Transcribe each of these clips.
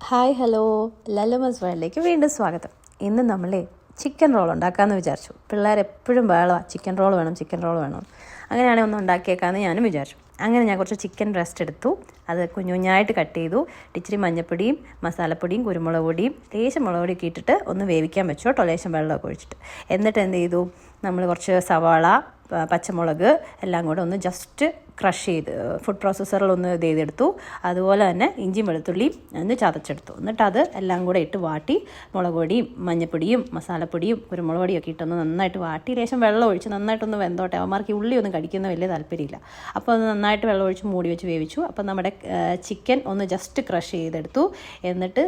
Hi hello, ലല്ലൂമസ് വേൾഡിലേക്ക് വീണ്ടും സ്വാഗതം. ഇന്ന് നമ്മളെ ചിക്കൻ റോൾ ഉണ്ടാക്കാമെന്ന് വിചാരിച്ചു. പിള്ളേരെപ്പോഴും ബഹളമാണ് ചിക്കൻ റോൾ വേണം. അങ്ങനെയാണെങ്കിൽ ഒന്ന് ഉണ്ടാക്കിയേക്കാമെന്ന് ഞാനും വിചാരിച്ചു. അങ്ങനെ ഞാൻ കുറച്ച് ചിക്കൻ ബ്രസ്റ്റ് എടുത്തു. അത് കുഞ്ഞുകുഞ്ഞായിട്ട് കട്ട് ചെയ്തു. ഇച്ചിരി മഞ്ഞപ്പൊടിയും മസാലപ്പൊടിയും കുരുമുളക് പൊടിയും ലേശം മുളക് പൊടിയൊക്കെ ഇട്ടിട്ട് ഒന്ന് വേവിക്കാൻ വെച്ചു കേട്ടോ, ലേശം വെള്ളമൊക്കെ ഒഴിച്ചിട്ട്. എന്നിട്ട് എന്ത് ചെയ്തു, നമ്മൾ കുറച്ച് സവാള, പച്ചമുളക് എല്ലാം കൂടെ ഒന്ന് ജസ്റ്റ് ക്രഷ് ചെയ്ത് ഫുഡ് പ്രോസസ്സറിലൊന്ന് ഇത് ചെയ്തെടുത്തു. അതുപോലെ തന്നെ ഇഞ്ചിയും വെളുത്തുള്ളിയും ഒന്ന് ചതച്ചെടുത്തു. എന്നിട്ട് അത് എല്ലാം കൂടെ ഇട്ട് വാട്ടി മുളക് പൊടിയും മഞ്ഞപ്പൊടിയും മസാലപ്പൊടിയും കുരുമുളക് പൊടിയൊക്കെ ഇട്ടൊന്ന് നന്നായിട്ട് വാട്ടി ലേശം വെള്ളം ഒഴിച്ച് നന്നായിട്ടൊന്ന് വെന്തോട്ടെ. അവന്മാർക്ക് ഈ ഉള്ളി ഒന്നും കടിക്കുന്ന വലിയ താല്പര്യമില്ല. അപ്പോൾ അത് നന്നായിട്ട് വെള്ളം ഒഴിച്ച് മൂടി വെച്ച് വേവിച്ചു. അപ്പോൾ നമ്മുടെ ചിക്കൻ ഒന്ന് ജസ്റ്റ് ക്രഷ് ചെയ്തെടുത്തു. എന്നിട്ട്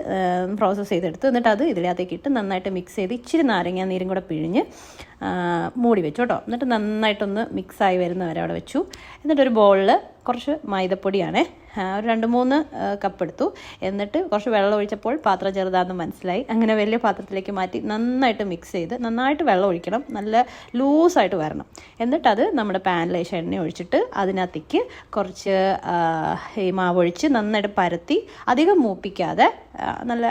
പ്രോസസ്സ് ചെയ്തെടുത്തു. എന്നിട്ട് അത് ഇതിനകത്തേക്ക് ഇട്ട് നന്നായിട്ട് മിക്സ് ചെയ്ത് ഇച്ചിരി നാരങ്ങ നീരും കൂടെ പിഴിഞ്ഞ് മൂടി വെച്ചു കേട്ടോ. എന്നിട്ട് നന്നായിട്ടൊന്ന് മിക്സായി വരുന്നവരെ അവിടെ വെച്ചു. എന്നിട്ടൊരു ബൗളിൽ കുറച്ച് മൈദപ്പൊടിയാണ്, ഒരു 2-3 കപ്പ് എടുത്തു. എന്നിട്ട് കുറച്ച് വെള്ളം ഒഴിച്ചപ്പോൾ പാത്രം ചെറുതാണെന്ന് മനസ്സിലായി. അങ്ങനെ വലിയ പാത്രത്തിലേക്ക് മാറ്റി നന്നായിട്ട് മിക്സ് ചെയ്ത്, നന്നായിട്ട് വെള്ളം ഒഴിക്കണം, നല്ല ലൂസായിട്ട് വരണം. എന്നിട്ടത് നമ്മുടെ പാനിൽ എണ്ണ ഒഴിച്ചിട്ട് അതിനകത്തേക്ക് കുറച്ച് ഈ മാവൊഴിച്ച് നന്നായിട്ട് പരത്തി അധികം മൂപ്പിക്കാതെ നല്ല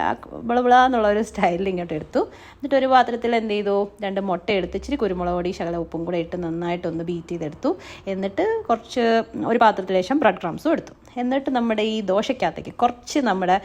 ബിളബിളാന്നുള്ളൊരു സ്റ്റൈലിൽ ഇങ്ങോട്ട് എടുത്തു. എന്നിട്ട് ഒരു പാത്രത്തിൽ എന്ത് ചെയ്തു, 2 മുട്ട എടുത്ത് ഇച്ചിരി കുരുമുളക് പൊടി ശകല ഉപ്പും കൂടെ ഇട്ട് നന്നായിട്ടൊന്ന് ബീറ്റ് ചെയ്തെടുത്തു. എന്നിട്ട് കുറച്ച് ഒരു പാത്രത്തിൽ ലേശം ബ്രെഡ് ക്രംസും എടുത്തു. എന്നിട്ട് നമ്മുടെ ഈ ദോശയ്ക്കകത്തേക്ക് കുറച്ച് നമ്മുടെ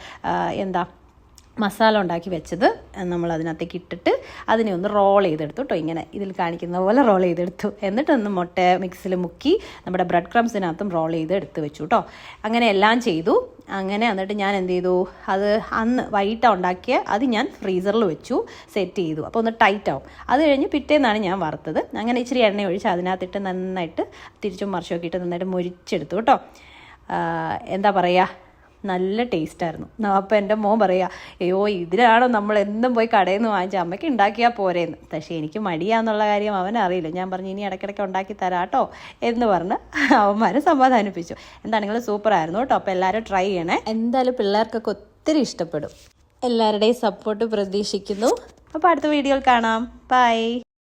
മസാല ഉണ്ടാക്കി വെച്ചത് നമ്മൾ അതിനകത്തേക്ക് ഇട്ടിട്ട് അതിനെ ഒന്ന് റോൾ ചെയ്തെടുത്തു കേട്ടോ. ഇങ്ങനെ ഇതിൽ കാണിക്കുന്ന പോലെ റോൾ ചെയ്തെടുത്തു. എന്നിട്ടൊന്ന് മുട്ട മിക്സിൽ മുക്കി നമ്മുടെ ബ്രെഡ് ക്രംസിനകത്തും റോൾ ചെയ്ത് എടുത്ത് വെച്ചു കേട്ടോ. അങ്ങനെ എല്ലാം ചെയ്തു. അങ്ങനെ എന്നിട്ട് ഞാൻ എന്ത് ചെയ്തു, അത് അന്ന് വൈകിട്ടാണ് ഉണ്ടാക്കിയ അത് ഞാൻ ഫ്രീസറിൽ വെച്ചു, സെറ്റ് ചെയ്തു. അപ്പോൾ ഒന്ന് ടൈറ്റ് ആവും. അത് കഴിഞ്ഞ് പിറ്റേന്നാണ് ഞാൻ വറുത്തത്. അങ്ങനെ ഇച്ചിരി എണ്ണ ഒഴിച്ച് അതിനകത്തിട്ട് നന്നായിട്ട് തിരിച്ചും മറിച്ചൊക്കെ ഇട്ട് നന്നായിട്ട് മുരിച്ചെടുത്തു കേട്ടോ. എന്താ പറയുക, നല്ല ടേസ്റ്റായിരുന്നു. അപ്പോൾ എൻ്റെ മോൻ പറയുക, അയ്യോ ഇതിലാണോ നമ്മൾ എന്നും പോയി കടയിൽ നിന്ന് വാങ്ങിച്ച, അമ്മയ്ക്ക് ഉണ്ടാക്കിയാൽ പോരേന്ന്. പക്ഷേ എനിക്ക് മടിയാന്നുള്ള കാര്യം അവനറിയില്ല. ഞാൻ പറഞ്ഞു ഇനി ഇടയ്ക്കിടയ്ക്ക് ഉണ്ടാക്കി തരാം കേട്ടോ എന്ന് പറഞ്ഞ് അവന്മാരെ സമാധാനിപ്പിച്ചു. എന്താണെങ്കിലും സൂപ്പറായിരുന്നു കേട്ടോ. അപ്പോൾ എല്ലാവരും ട്രൈ ചെയ്യണേ. എന്തായാലും പിള്ളേർക്കൊക്കെ ഒത്തിരി ഇഷ്ടപ്പെടും. എല്ലാവരുടെയും സപ്പോർട്ട് പ്രതീക്ഷിക്കുന്നു. അപ്പോൾ അടുത്ത വീഡിയോയിൽ കാണാം. ബൈ.